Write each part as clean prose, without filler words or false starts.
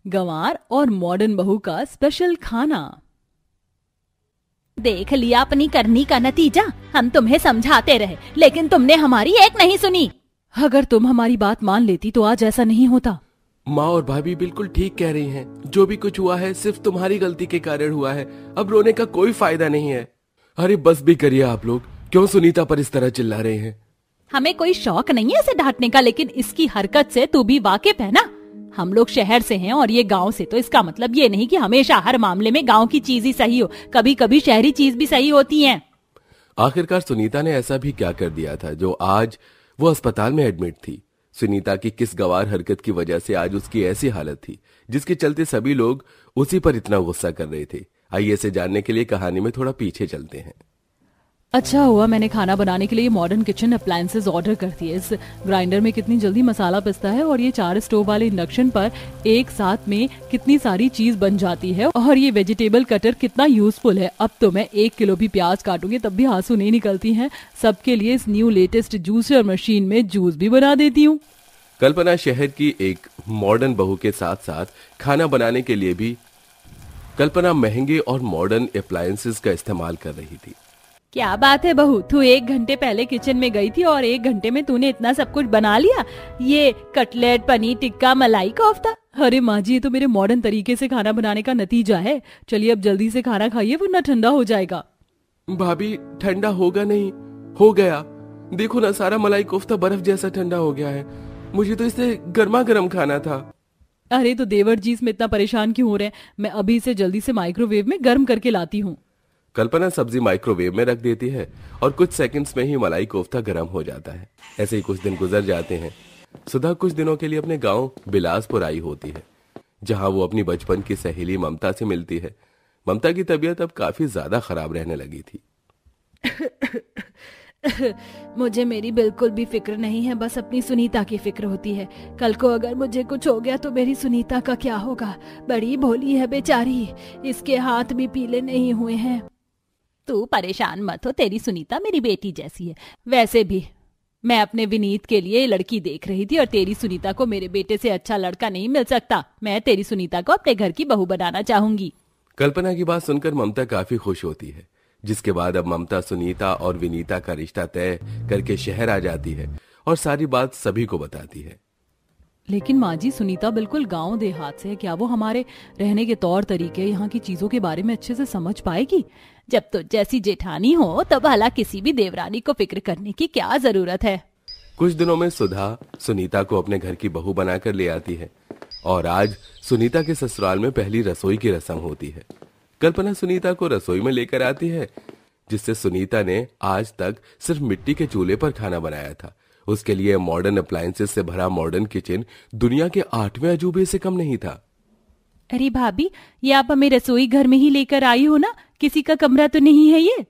गंवार और मॉडर्न बहू का स्पेशल खाना। देख लिया अपनी करनी का नतीजा। हम तुम्हें समझाते रहे लेकिन तुमने हमारी एक नहीं सुनी। अगर तुम हमारी बात मान लेती तो आज ऐसा नहीं होता। माँ और भाभी बिल्कुल ठीक कह रही हैं। जो भी कुछ हुआ है सिर्फ तुम्हारी गलती के कारण हुआ है। अब रोने का कोई फायदा नहीं है। अरे बस भी करिए आप लोग। क्यों सुनीता पर इस तरह चिल्ला रहे हैं? हमें कोई शौक नहीं है इसे डांटने का, लेकिन इसकी हरकत से तू भी वाकिफ है ना। हम लोग शहर से हैं और ये गांव से, तो इसका मतलब ये नहीं कि हमेशा हर मामले में गांव की चीज ही सही हो। कभी कभी शहरी चीज भी सही होती है। आखिरकार सुनीता ने ऐसा भी क्या कर दिया था जो आज वो अस्पताल में एडमिट थी? सुनीता की किस गवार हरकत की वजह से आज उसकी ऐसी हालत थी जिसके चलते सभी लोग उसी पर इतना गुस्सा कर रहे थे? आइए इसे जानने के लिए कहानी में थोड़ा पीछे चलते हैं। अच्छा हुआ मैंने खाना बनाने के लिए मॉडर्न किचन अप्लायंसेस ऑर्डर कर दिए। इस ग्राइंडर में कितनी जल्दी मसाला पिसता है और ये 4 स्टोव वाले इंडक्शन पर एक साथ में कितनी सारी चीज बन जाती है। और ये वेजिटेबल कटर कितना यूजफुल है। अब तो मैं 1 किलो भी प्याज काटूंगी तब भी आंसू नहीं निकलती हैं। सबके लिए इस न्यू लेटेस्ट जूसर मशीन में जूस भी बना देती हूँ। कल्पना शहर की एक मॉडर्न बहू के साथ साथ खाना बनाने के लिए भी कल्पना महंगे और मॉडर्न अप्लायंसेस का इस्तेमाल कर रही थी। क्या बात है बहू, तू 1 घंटे पहले किचन में गई थी और 1 घंटे में तूने इतना सब कुछ बना लिया। ये कटलेट, पनीर टिक्का, मलाई कोफ्ता। अरे माँ जी, ये तो मेरे मॉडर्न तरीके से खाना बनाने का नतीजा है। चलिए अब जल्दी से खाना खाइए वरना ठंडा हो जाएगा। भाभी ठंडा होगा नहीं, हो गया। देखो ना सारा मलाई कोफ्ता बर्फ जैसा ठंडा हो गया है। मुझे तो इसे गर्मा गर्म खाना था। अरे तो देवर जी इसमें इतना परेशान क्यों हो रहे हैं? मैं अभी इसे जल्दी से माइक्रोवेव में गर्म करके लाती हूँ। कल्पना सब्जी माइक्रोवेव में रख देती है और कुछ सेकंड्स में ही मलाई कोफ्ता गर्म हो जाता है। ऐसे ही कुछ दिन गुजर जाते हैं। सुधा कुछ दिनों के लिए अपने गांव बिलासपुर आई होती है, जहां वो अपनी बचपन की सहेली ममता से मिलती है। ममता की तबीयत अब काफी ज्यादा खराब रहने लगी थी। मुझे मेरी बिल्कुल भी फिक्र नहीं है, बस अपनी सुनीता की फिक्र होती है। कल को अगर मुझे कुछ हो गया तो मेरी सुनीता का क्या होगा? बड़ी भोली है बेचारी, इसके हाथ भी पीले नहीं हुए हैं। तू परेशान मत हो, तेरी सुनीता मेरी बेटी जैसी है। वैसे भी मैं अपने विनीत के लिए लड़की देख रही थी और तेरी सुनीता को मेरे बेटे से अच्छा लड़का नहीं मिल सकता। मैं तेरी सुनीता को अपने घर की बहू बनाना चाहूंगी। कल्पना की बात सुनकर ममता काफी खुश होती है, जिसके बाद अब ममता सुनीता और विनीता का रिश्ता तय करके शहर आ जाती है और सारी बात सभी को बताती है। लेकिन माँ जी, सुनीता बिल्कुल गांव देहात से है। क्या वो हमारे रहने के तौर तरीके, यहाँ की चीजों के बारे में अच्छे से समझ पाएगी? जब तो जैसी जेठानी हो तब भला किसी भी देवरानी को फिक्र करने की क्या जरूरत है। कुछ दिनों में सुधा सुनीता को अपने घर की बहू बनाकर ले आती है और आज सुनीता के ससुराल में पहली रसोई की रस्म होती है। कल्पना सुनीता को रसोई में लेकर आती है, जिससे सुनीता ने आज तक सिर्फ मिट्टी के चूल्हे पर खाना बनाया था। उसके लिए मॉडर्न अप्लायंसेस से भरा मॉडर्न किचन दुनिया के 8वें अजूबे से कम नहीं था। अरे भाभी, ये आप हमें रसोई घर में ही लेकर आई हो ना? किसी का कमरा तो नहीं है ये?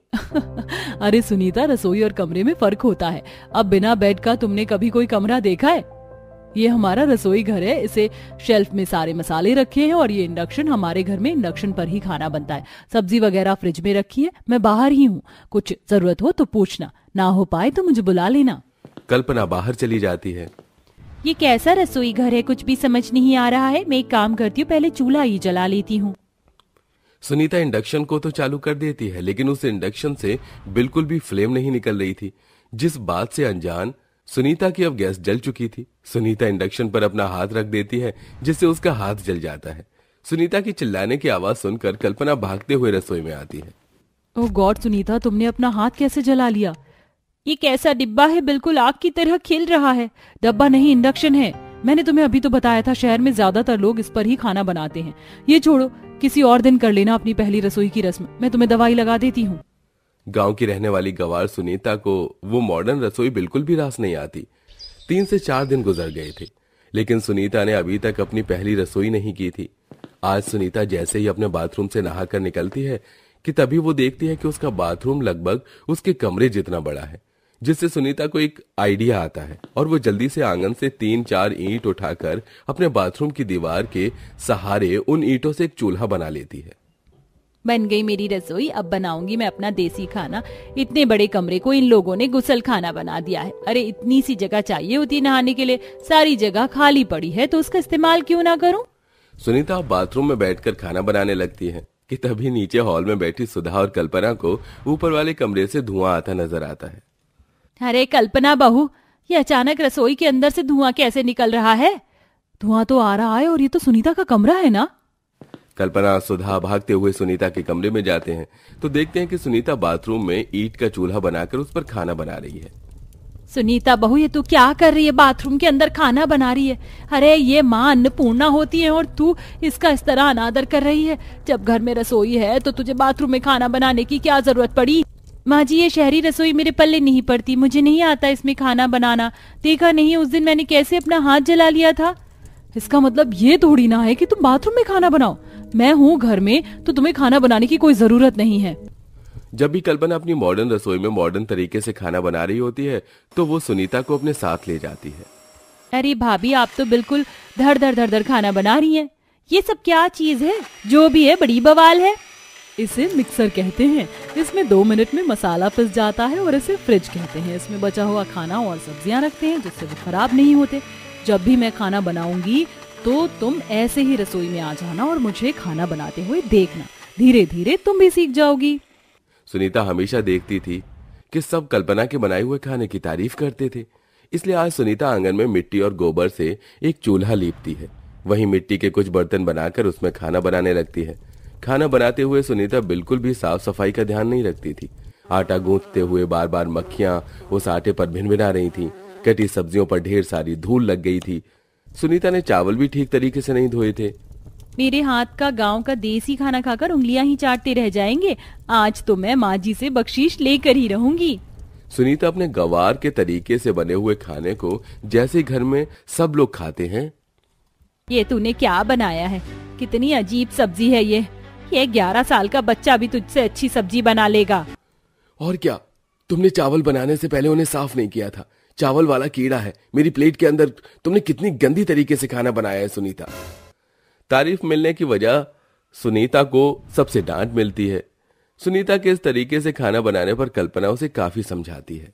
अरे सुनीता, रसोई और कमरे में फर्क होता है। अब बिना बेड का तुमने कभी कोई कमरा देखा है? ये हमारा रसोई घर है। इसे शेल्फ में सारे मसाले रखे हैं और ये इंडक्शन, हमारे घर में इंडक्शन पर ही खाना बनता है। सब्जी वगैरह फ्रिज में रखी है। मैं बाहर ही हूँ, कुछ जरूरत हो तो पूछना, ना हो पाए तो मुझे बुला लेना। कल्पना बाहर चली जाती है। ये कैसा रसोई घर है? कुछ भी समझ नहीं आ रहा है। मैं एक काम करती हूँ, पहले चूल्हा ही जला लेती हूँ। सुनीता इंडक्शन को तो चालू कर देती है, लेकिन उस इंडक्शन से बिल्कुल भी फ्लेम नहीं निकल रही थी। जिस बात से अनजान सुनीता की अब गैस जल चुकी थी। सुनीता इंडक्शन पर अपना हाथ रख देती है, जिससे उसका हाथ जल जाता है। सुनीता की चिल्लाने की आवाज सुनकर कल्पना भागते हुए रसोई में आती है। ओह गॉड सुनीता, तुमने अपना हाथ कैसे जला लिया? ये कैसा डिब्बा है? बिल्कुल आग की तरह खिल रहा है। डब्बा नहीं, इंडक्शन है। मैंने तुम्हें अभी तो बताया था, शहर में ज्यादातर लोग इस पर ही खाना बनाते हैं। ये छोड़ो, किसी और दिन कर लेना अपनी पहली रसोई की रस्म। मैं तुम्हें दवाई लगा देती हूँ। गांव की रहने वाली गवार सुनीता को वो मॉडर्न रसोई बिल्कुल भी रास नहीं आती। 3 से 4 दिन गुजर गए थे, लेकिन सुनीता ने अभी तक अपनी पहली रसोई नहीं की थी। आज सुनीता जैसे ही अपने बाथरूम से नहाकर निकलती है कि तभी वो देखती है कि उसका बाथरूम लगभग उसके कमरे जितना बड़ा है, जिससे सुनीता को एक आइडिया आता है और वो जल्दी से आंगन से 3-4 ईंट उठाकर अपने बाथरूम की दीवार के सहारे उन ईंटों से एक चूल्हा बना लेती है। बन गई मेरी रसोई। अब बनाऊंगी मैं अपना देसी खाना। इतने बड़े कमरे को इन लोगों ने गुसल खाना बना दिया है। अरे इतनी सी जगह चाहिए होती नहाने के लिए, सारी जगह खाली पड़ी है, तो उसका इस्तेमाल क्यों ना करूं? सुनीता बाथरूम में बैठकर खाना बनाने लगती है कि तभी नीचे हॉल में बैठी सुधा और कल्पना को ऊपर वाले कमरे से धुआं आता नजर आता है। अरे कल्पना बहू, ये अचानक रसोई के अंदर से धुआं कैसे निकल रहा है? धुआं तो आ रहा है और ये तो सुनीता का कमरा है ना। कल्पना सुधा भागते हुए सुनीता के कमरे में जाते हैं तो देखते हैं कि सुनीता बाथरूम में ईंट का चूल्हा बनाकर उस पर खाना बना रही है। सुनीता बहू, ये तू क्या कर रही है? बाथरूम के अंदर खाना बना रही है? अरे ये माँ अन्नपूर्णा होती है और तू इसका इस तरह अनादर कर रही है। जब घर में रसोई है तो तुझे बाथरूम में खाना बनाने की क्या जरूरत पड़ी? माँ जी, ये शहरी रसोई मेरे पल्ले नहीं पड़ती, मुझे नहीं आता इसमें खाना बनाना। देखा नहीं उस दिन मैंने कैसे अपना हाथ जला लिया था? इसका मतलब ये थोड़ी ना है कि तुम बाथरूम में खाना बनाओ। मैं हूँ घर में तो तुम्हें खाना बनाने की कोई जरूरत नहीं है। जब भी कल्पना अपनी मॉडर्न रसोई में मॉडर्न तरीके से खाना बना रही होती है तो वो सुनीता को अपने साथ ले जाती है। अरे भाभी, आप तो बिल्कुल धड़ धड़ धड़ धड़ खाना बना रही हैं। ये सब क्या चीज है? जो भी है बड़ी बवाल है। इसे मिक्सर कहते हैं। इसमें 2 मिनट में मसाला पिस जाता है और इसे फ्रिज कहते हैं। इसमें बचा हुआ खाना और सब्जियां रखते हैं जिससे वो खराब नहीं होते। जब भी मैं खाना बनाऊंगी तो तुम ऐसे ही रसोई में आ जाना और मुझे खाना बनाते हुए देखना। धीरे धीरे तुम भी सीख जाओगी। सुनीता हमेशा देखती थी कि सब कल्पना के बनाए हुए खाने की तारीफ करते थे, इसलिए आज सुनीता आंगन में मिट्टी और गोबर से एक चूल्हा लीपती है। वहीं मिट्टी के कुछ बर्तन बनाकर उसमें खाना बनाने लगती है। खाना बनाते हुए सुनीता बिल्कुल भी साफ सफाई का ध्यान नहीं रखती थी। आटा गूंथते हुए बार बार मक्खियां उस आटे पर भिनभिना रही थीं। कटी सब्जियों पर ढेर सारी धूल लग गई थी। सुनीता ने चावल भी ठीक तरीके से नहीं धोए थे। मेरे हाथ का गांव का देसी खाना खाकर उंगलियां ही चाटते रह जाएंगे। आज तो मैं माँ जी से बख्शीश लेकर ही रहूंगी। सुनीता अपने गवार के तरीके से बने हुए खाने को जैसे घर में सब लोग खाते हैं। ये तूने क्या बनाया है? कितनी अजीब सब्जी है ये 11 साल का बच्चा भी तुझसे अच्छी सब्जी बना लेगा। और क्या, तुमने चावल बनाने से पहले उन्हें साफ नहीं किया था। चावल वाला कीड़ा है मेरी प्लेट के अंदर। तुमने कितनी गंदी तरीके से खाना बनाया है सुनीता। तारीफ मिलने की वजह सुनीता को सबसे डांट मिलती है। सुनीता के इस तरीके से खाना बनाने पर कल्पना उसे काफी समझाती है।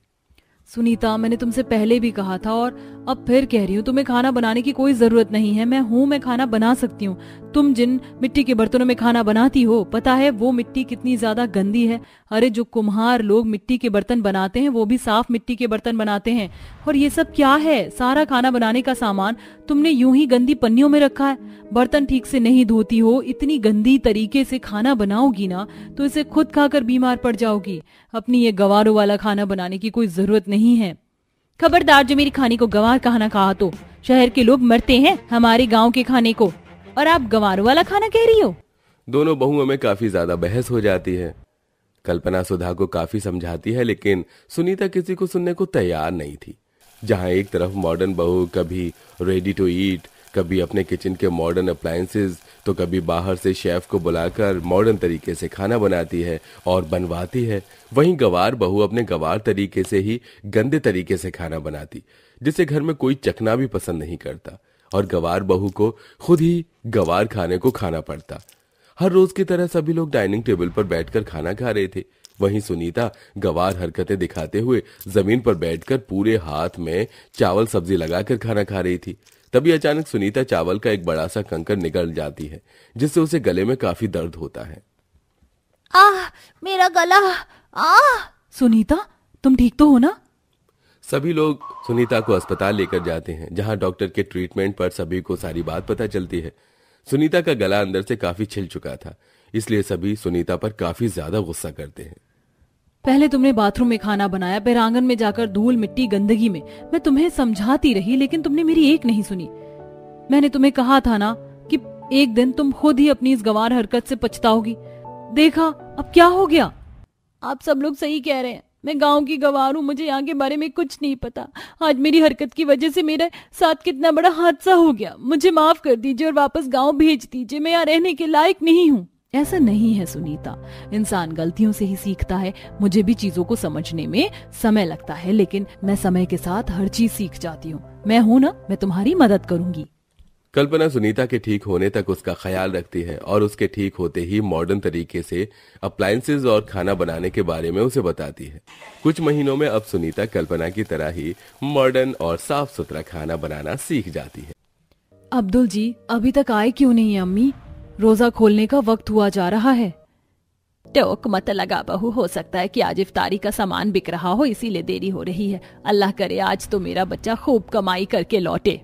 सुनीता, मैंने तुमसे पहले भी कहा था और अब फिर कह रही हूँ, तुम्हें खाना बनाने की कोई जरूरत नहीं है। मैं खाना बना सकती हूँ। तुम जिन मिट्टी के बर्तनों में खाना बनाती हो, पता है वो मिट्टी कितनी ज्यादा गंदी है। अरे जो कुम्हार लोग मिट्टी के बर्तन बनाते हैं वो भी साफ मिट्टी के बर्तन बनाते हैं। और ये सब क्या है? सारा खाना बनाने का सामान तुमने यूं ही गंदी पन्नियों में रखा है। बर्तन ठीक से नहीं धोती हो। इतनी गंदी तरीके से खाना बनाओगी ना तो इसे खुद खाकर बीमार पड़ जाओगी। अपनी ये गवारों वाला खाना बनाने की कोई जरूरत नहीं है। खबरदार, जो मेरी खाने को गंवार खाना कहा तो शहर के लोग मरते हैं हमारे गांव के खाने को, और आप गंवारों वाला खाना कह रही हो। दोनों बहुओं में काफी ज्यादा बहस हो जाती है। कल्पना सुधा को काफी समझाती है लेकिन सुनीता किसी को सुनने को तैयार नहीं थी। जहां एक तरफ मॉडर्न बहू कभी रेडी टू ईट, कभी अपने किचन के मॉडर्न अप्लायंसेस, तो कभी बाहर से शेफ को बुलाकर मॉडर्न तरीके से खाना बनाती है और बनवाती है, वहीं गवार बहू अपने गवार तरीके से ही गंदे तरीके से खाना बनाती, जिसे घर में कोई चखना भी पसंद नहीं करता। और गवार बहू को खुद ही गवार खाने को खाना पड़ता। हर रोज की तरह सभी लोग डाइनिंग टेबल पर बैठकर खाना खा रहे थे। वहीं सुनीता गवार हरकतें दिखाते हुए जमीन पर बैठकर पूरे हाथ में चावल सब्जी लगाकर खाना खा रही थी। तभी अचानक सुनीता चावल का एक बड़ा सा कंकर निगल जाती है, जिससे उसे गले में काफी दर्द होता है। मेरा गला। सुनीता, तुम ठीक तो हो ना? सभी लोग सुनीता को अस्पताल लेकर जाते हैं, जहां डॉक्टर के ट्रीटमेंट पर सभी को सारी बात पता चलती है। सुनीता का गला अंदर से काफी छिल चुका था, इसलिए सभी सुनीता पर काफी ज्यादा गुस्सा करते हैं। पहले तुमने बाथरूम में खाना बनाया, फिर आंगन में जाकर धूल मिट्टी गंदगी में। मैं तुम्हें समझाती रही लेकिन तुमने मेरी एक नहीं सुनी। मैंने तुम्हें कहा था ना कि एक दिन तुम खुद ही अपनी इस गंवार हरकत से पछताओगी। देखा अब क्या हो गया। आप सब लोग सही कह रहे हैं। मैं गांव की गंवार हूँ, मुझे यहाँ के बारे में कुछ नहीं पता। आज मेरी हरकत की वजह से मेरे साथ कितना बड़ा हादसा हो गया। मुझे माफ कर दीजिए और वापस गांव भेज दीजिए। मैं यहाँ रहने के लायक नहीं हूँ। ऐसा नहीं है सुनीता, इंसान गलतियों से ही सीखता है। मुझे भी चीजों को समझने में समय लगता है, लेकिन मैं समय के साथ हर चीज सीख जाती हूँ। मैं हूं ना, मैं तुम्हारी मदद करूंगी। कल्पना सुनीता के ठीक होने तक उसका ख्याल रखती है और उसके ठीक होते ही मॉडर्न तरीके से अप्लायंसेस और खाना बनाने के बारे में उसे बताती है। कुछ महीनों में अब सुनीता कल्पना की तरह ही मॉडर्न और साफ सुथरा खाना बनाना सीख जाती है। अब्दुल जी अभी तक आए क्यों नहीं अम्मी? रोजा खोलने का वक्त हुआ जा रहा है। टोक मत लगा बहू, हो सकता है कि आज इफ्तारी का सामान बिक रहा हो इसीलिए देरी हो रही है। अल्लाह करे आज तो मेरा बच्चा खूब कमाई करके लौटे।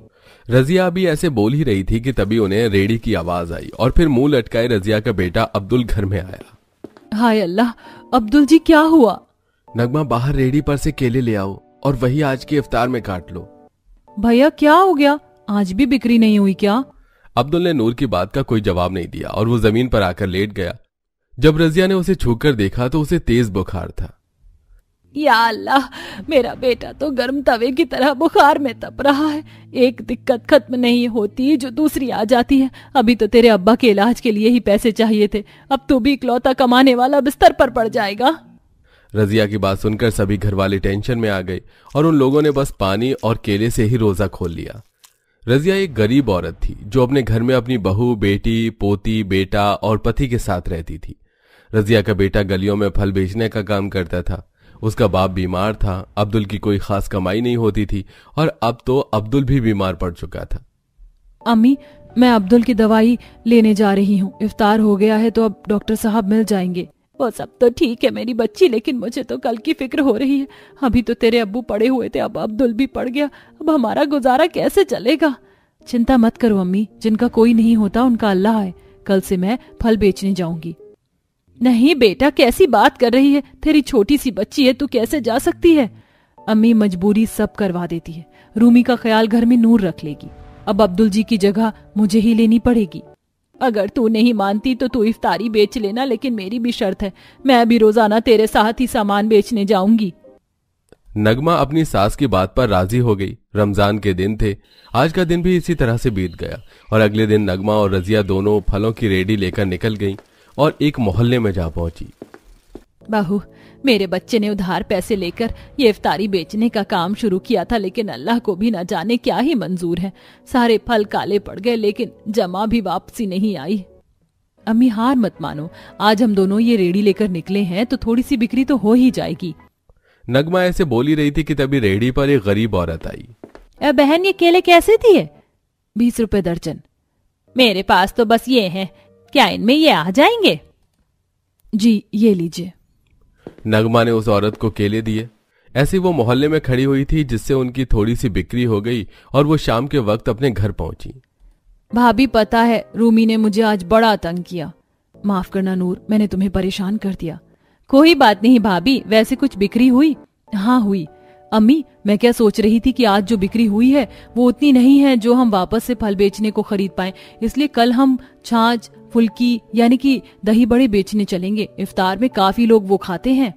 रजिया अभी ऐसे बोल ही रही थी कि तभी उन्हें रेडी की आवाज आई और फिर मुंह लटकाए रजिया का बेटा अब्दुल घर में आया। हाय अल्लाह, अब्दुल जी क्या हुआ? नगमा बाहर रेडी पर से केले ले आओ और वही आज की इफ्तार में काट लो। भैया क्या हो गया, आज भी बिक्री नहीं हुई क्या? अब्दुल ने नूर की बात का कोई जवाब नहीं दिया और वो जमीन पर आकर लेट गया। जब रजिया ने उसे छूकर देखा तो उसे तेज बुखार था। या अल्लाह, मेरा बेटा तो गर्म तवे की तरह बुखार में तप रहा है। एक दिक्कत खत्म नहीं होती जो दूसरी आ जाती है। अभी तो तेरे अब्बा के इलाज के लिए ही पैसे चाहिए थे, अब तो भी इकलौता कमाने वाला बिस्तर पर पड़ जाएगा। रजिया की बात सुनकर सभी घर वाले टेंशन में आ गए और उन लोगों ने बस पानी और केले से ही रोजा खोल लिया। रजिया एक गरीब औरत थी जो अपने घर में अपनी बहू, बेटी, पोती, बेटा और पति के साथ रहती थी। रजिया का बेटा गलियों में फल बेचने का काम करता था। उसका बाप बीमार था, अब्दुल की कोई खास कमाई नहीं होती थी और अब तो अब्दुल भी बीमार पड़ चुका था। अम्मी, मैं अब्दुल की दवाई लेने जा रही हूँ। इफ्तार हो गया है तो अब डॉक्टर साहब मिल जाएंगे। वो सब तो ठीक है मेरी बच्ची, लेकिन मुझे तो कल की फिक्र हो रही है। अभी तो तेरे अब्बू पड़े हुए थे, अब अब्दुल भी पड़ गया। अब हमारा गुजारा कैसे चलेगा? चिंता मत करो अम्मी, जिनका कोई नहीं होता उनका अल्लाह है। कल से मैं फल बेचने जाऊंगी। नहीं बेटा, कैसी बात कर रही है? तेरी छोटी सी बच्ची है, तू कैसे जा सकती है? अम्मी मजबूरी सब करवा देती है। रूमी का ख्याल घर में नूर रख लेगी। अब अब्दुल जी की जगह मुझे ही लेनी पड़ेगी। अगर तू नहीं मानती तो तू इफ्तारी बेच लेना, लेकिन मेरी भी शर्त है, मैं भी रोजाना तेरे साथ ही सामान बेचने जाऊंगी। नगमा अपनी सास की बात पर राजी हो गई। रमजान के दिन थे। आज का दिन भी इसी तरह से बीत गया और अगले दिन नगमा और रजिया दोनों फलों की रेडी लेकर निकल गईं और एक मोहल्ले में जा पहुंची। बहू, मेरे बच्चे ने उधार पैसे लेकर ये इफ्तारी बेचने का काम शुरू किया था, लेकिन अल्लाह को भी न जाने क्या ही मंजूर है। सारे फल काले पड़ गए, लेकिन जमा भी वापसी नहीं आई। अम्मी हार मत मानो, आज हम दोनों ये रेडी लेकर निकले हैं तो थोड़ी सी बिक्री तो हो ही जाएगी। नगमा ऐसे बोली रही थी कि तभी रेडी पर एक गरीब औरत आई। बहन, ये केले कैसे दिए? 20 रुपए दर्जन। मेरे पास तो बस ये हैं, क्या इनमें ये आ जाएंगे? जी ये लीजिए। नगमा ने उस औरत को केले दिए। ऐसी वो मोहल्ले में खड़ी हुई थी जिससे उनकी थोड़ी सी बिक्री हो गई और वो शाम के वक्त अपने घर पहुंची। भाभी पता है, रूमी ने मुझे आज बड़ा तंग किया। माफ करना नूर, मैंने तुम्हें परेशान कर दिया। कोई बात नहीं भाभी, वैसे कुछ बिक्री हुई? हाँ हुई। अम्मी, मैं क्या सोच रही थी कि आज जो बिक्री हुई है वो उतनी नहीं है जो हम वापस से फल बेचने को खरीद पाए, इसलिए कल हम छाछ, फुल्की यानी कि दही बड़े बेचने चलेंगे। इफ्तार में काफी लोग वो खाते हैं।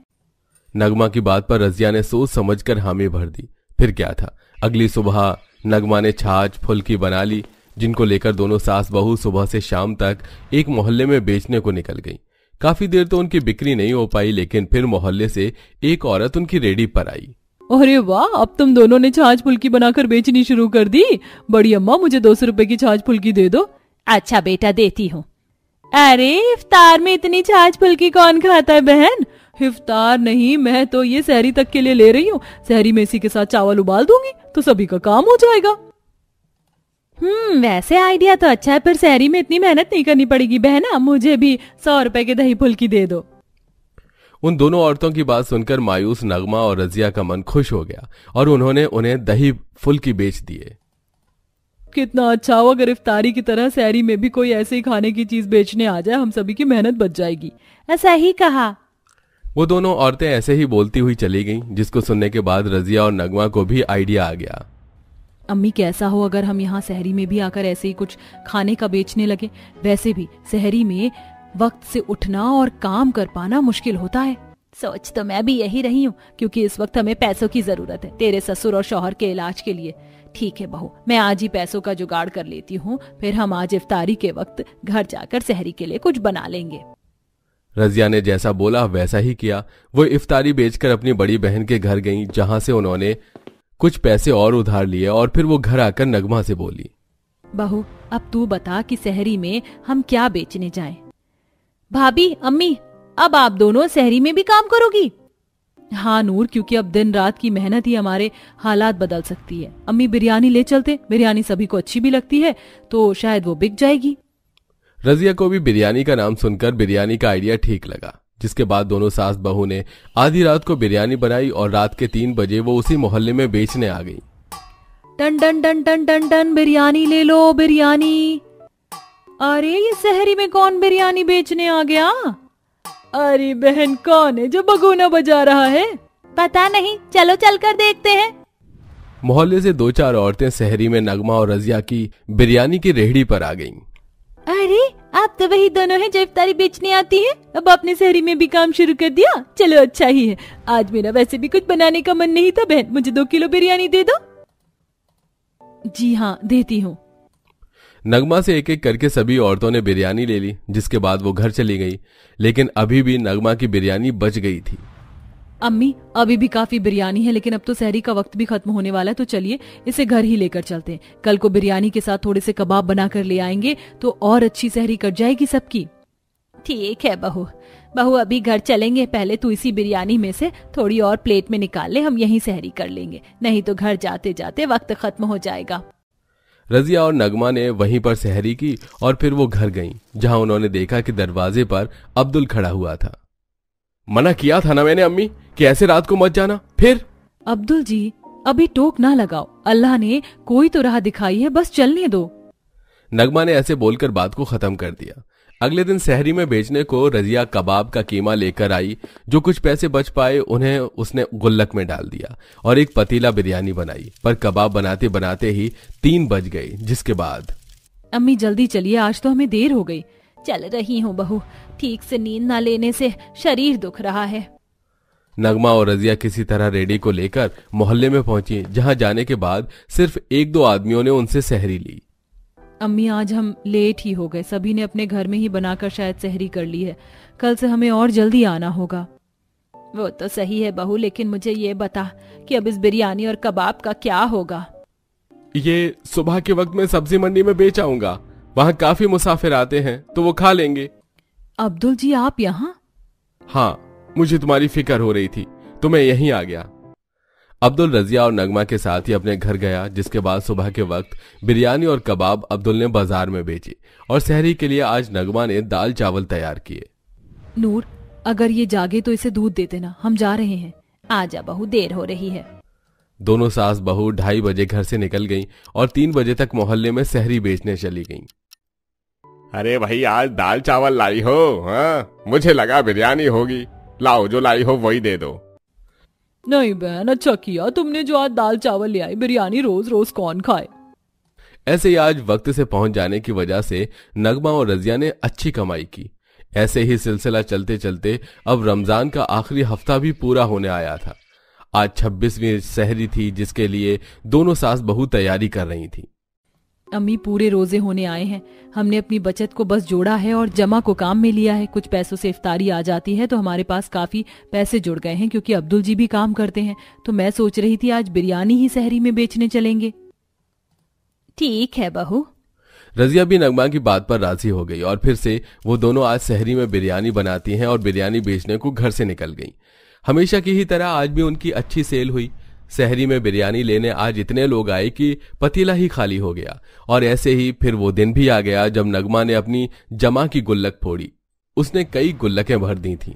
नगमा की बात पर रजिया ने सोच समझकर हामी भर दी। फिर क्या था, अगली सुबह नगमा ने छाछ, फुल्की बना ली, जिनको लेकर दोनों सास बहू सुबह से शाम तक एक मोहल्ले में बेचने को निकल गईं। काफी देर तो उनकी बिक्री नहीं हो पाई, लेकिन फिर मोहल्ले से एक औरत उनकी रेडी पर आई। अरे वाह, अब तुम दोनों ने छाछ फुल्की बनाकर बेचनी शुरू कर दी। बड़ी अम्मा, मुझे 200 रुपए की छाछ फुल्की दे दो। अच्छा बेटा, देती हूँ। अरे इफ्तार में इतनी छाछ फुल्की कौन खाता है बहन? इफ्तार नहीं, मैं तो ये सहरी तक के लिए ले रही हूँ। सहरी में इसी के साथ चावल उबाल दूंगी तो सभी का काम हो जाएगा। वैसे आइडिया तो अच्छा है, पर सहरी में इतनी मेहनत नहीं करनी पड़ेगी बहना। मुझे भी 100 रुपए की दही फुल्की दे दो। उन दोनों औरतों की बात सुनकर मायूस नगमा और रजिया का मन खुश हो गया और उन्होंने उन्हें दही फुल्की बेच दिए। कितना अच्छा हो अगर इफ्तारी की तरह सहरी में भी कोई ऐसे ही खाने की चीज बेचने आ जाए, हम सभी की मेहनत बच जाएगी। ऐसा ही कहा। वो दोनों औरतें ऐसे ही बोलती हुई चली गईं, जिसको सुनने के बाद रजिया और नगमा को भी आइडिया आ गया। अम्मी, कैसा हो अगर हम यहाँ सहरी में भी आकर ऐसे ही कुछ खाने का बेचने लगे? वैसे भी सहरी में वक्त से उठना और काम कर पाना मुश्किल होता है। सोच तो मैं भी यही रही हूँ, क्योंकि इस वक्त हमें पैसों की जरूरत है तेरे ससुर और शौहर के इलाज के लिए। ठीक है बहू, मैं आज ही पैसों का जुगाड़ कर लेती हूँ, फिर हम आज इफ्तारी के वक्त घर जाकर सहरी के लिए कुछ बना लेंगे। रजिया ने जैसा बोला वैसा ही किया। वो इफ्तारी बेचकर अपनी बड़ी बहन के घर गईं, जहां से उन्होंने कुछ पैसे और उधार लिए और फिर वो घर आकर नगमा से बोली, बहू अब तू बता कि सहरी में हम क्या बेचने जाएं? भाभी, अम्मी, अब आप दोनों सहरी में भी काम करोगी? हाँ नूर, क्योंकि अब दिन रात की मेहनत ही हमारे हालात बदल सकती है। अम्मी बिरयानी ले चलते, बिरयानी सभी को अच्छी भी लगती है तो शायद वो बिक जाएगी। रजिया को भी बिरयानी का नाम सुनकर बिरयानी का आइडिया ठीक लगा, जिसके बाद दोनों सास बहू ने आधी रात को बिरयानी बनाई और रात के 3 बजे वो उसी मोहल्ले में बेचने आ गई। टन टन टन टन टन टन, बिरयानी ले लो बिरयानी। अरे ये शहरी में कौन बिरयानी बेचने आ गया? अरे बहन, कौन है जो भगोना बजा रहा है? पता नहीं, चलो चलकर देखते हैं। मोहल्ले से 2-4 औरतें शहरी में नगमा और रजिया की बिरयानी की रेहड़ी पर आ गईं। अरे आप तो वही दोनों हैं जो इफ्तारी बेचने आती हैं। अब आपने शहरी में भी काम शुरू कर दिया, चलो अच्छा ही है। आज मेरा वैसे भी कुछ बनाने का मन नहीं था बहन, मुझे 2 किलो बिरयानी दे दो। जी हाँ, देती हूँ। नगमा से एक एक करके सभी औरतों ने बिरयानी ले ली, जिसके बाद वो घर चली गई। लेकिन अभी भी नगमा की बिरयानी बच गई थी। अम्मी, अभी भी काफी बिरयानी है, लेकिन अब तो सहरी का वक्त भी खत्म होने वाला है, तो चलिए इसे घर ही लेकर चलते हैं। कल को बिरयानी के साथ थोड़े से कबाब बनाकर ले आएंगे तो और अच्छी सहरी कट जाएगी सबकी। ठीक है बहू, अभी घर चलेंगे। पहले तू इसी बिरयानी में से थोड़ी और प्लेट में निकाल ले, हम यहीं सहरी कर लेंगे, नहीं तो घर जाते जाते वक्त खत्म हो जाएगा। रजिया और नगमा ने वहीं पर सहरी की और फिर वो घर गईं, जहां उन्होंने देखा कि दरवाजे पर अब्दुल खड़ा हुआ था। मना किया था ना मैंने अम्मी कि ऐसे रात को मत जाना। फिर अब्दुल जी, अभी टोक ना लगाओ, अल्लाह ने कोई तो राह दिखाई है, बस चलने दो। नगमा ने ऐसे बोलकर बात को खत्म कर दिया। अगले दिन शहरी में बेचने को रजिया कबाब का कीमा लेकर आई। जो कुछ पैसे बच पाए उन्हें उसने गुल्लक में डाल दिया और एक पतीला बिरयानी बनाई। पर कबाब बनाते बनाते ही 3 बज गए, जिसके बाद अम्मी जल्दी चलिए, आज तो हमें देर हो गई। चल रही हूँ बहू, ठीक से नींद ना लेने से शरीर दुख रहा है। नगमा और रजिया किसी तरह रेडी को लेकर मोहल्ले में पहुंची, जहां जाने के बाद सिर्फ 1-2 आदमियों ने उनसे सहरी ली। अम्मी, आज हम लेट ही हो गए, सभी ने अपने घर में ही बनाकर शायद सहरी कर ली है। कल से हमें और जल्दी आना होगा। वो तो सही है बहू, लेकिन मुझे ये बता कि अब इस बिरयानी और कबाब का क्या होगा? ये सुबह के वक्त में सब्जी मंडी में बेच आऊंगा, वहां काफी मुसाफिर आते हैं तो वो खा लेंगे। अब्दुल जी, आप यहाँ? हाँ, मुझे तुम्हारी फिक्र हो रही थी तो मैं यहीं आ गया। अब्दुल रजिया और नगमा के साथ ही अपने घर गया, जिसके बाद सुबह के वक्त बिरयानी और कबाब अब्दुल ने बाजार में बेचे और सहरी के लिए आज नगमा ने दाल चावल तैयार किए। नूर, अगर ये जागे तो इसे दूध दे देना, हम जा रहे हैं। आजा बहू, देर हो रही है। दोनों सास बहू 2:30 बजे घर से निकल गईं और 3 बजे तक मोहल्ले में सहरी बेचने चली गईं। अरे भाई, आज दाल चावल लाई हो? हाँ, मुझे लगा बिरयानी होगी। लाओ, जो लाई हो वही दे दो। नहीं बहन, अच्छा किया तुमने जो आज दाल चावल ले आई, बिरयानी रोज रोज कौन खाए। ऐसे ही आज वक्त से पहुंच जाने की वजह से नगमा और रजिया ने अच्छी कमाई की। ऐसे ही सिलसिला चलते चलते अब रमजान का आखिरी हफ्ता भी पूरा होने आया था। आज 26वीं सहरी थी, जिसके लिए दोनों सास बहू तैयारी कर रही थी। अम्मी, पूरे रोजे होने आए हैं, हमने अपनी बचत को बस जोड़ा है और जमा को काम में लिया है। कुछ पैसों से इफ्तारी आ जाती है तो हमारे पास काफी पैसे जुड़ गए हैं, क्योंकि अब्दुल जी भी काम करते हैं। तो मैं सोच रही थी आज बिरयानी ही सहरी में बेचने चलेंगे। ठीक है बहू। रजिया भी नगमा की बात पर राजी हो गई और फिर से वो दोनों आज सहरी में बिरयानी बनाती हैं और बिरयानी बेचने को घर से निकल गई। हमेशा की ही तरह आज भी उनकी अच्छी सेल हुई। सहरी में बिरयानी लेने आज इतने लोग आए कि पतीला ही खाली हो गया। और ऐसे ही फिर वो दिन भी आ गया जब नगमा ने अपनी जमा की गुल्लक फोड़ी। उसने कई गुल्लकें भर दी थी।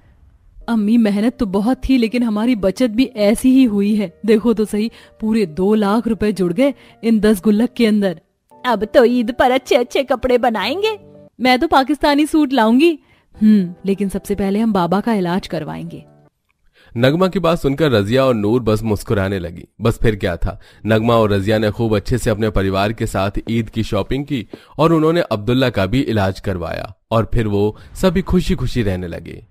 अम्मी, मेहनत तो बहुत थी, लेकिन हमारी बचत भी ऐसी ही हुई है। देखो तो सही, पूरे 2 लाख रुपए जुड़ गए इन 10 गुल्लक के अंदर। अब तो ईद पर अच्छे अच्छे कपड़े बनाएंगे। मैं तो पाकिस्तानी सूट लाऊंगी। लेकिन सबसे पहले हम बाबा का इलाज करवाएंगे। नगमा की बात सुनकर रजिया और नूर बस मुस्कुराने लगी। बस फिर क्या था, नगमा और रजिया ने खूब अच्छे से अपने परिवार के साथ ईद की शॉपिंग की और उन्होंने अब्दुल्ला का भी इलाज करवाया और फिर वो सभी खुशी खुशी रहने लगे।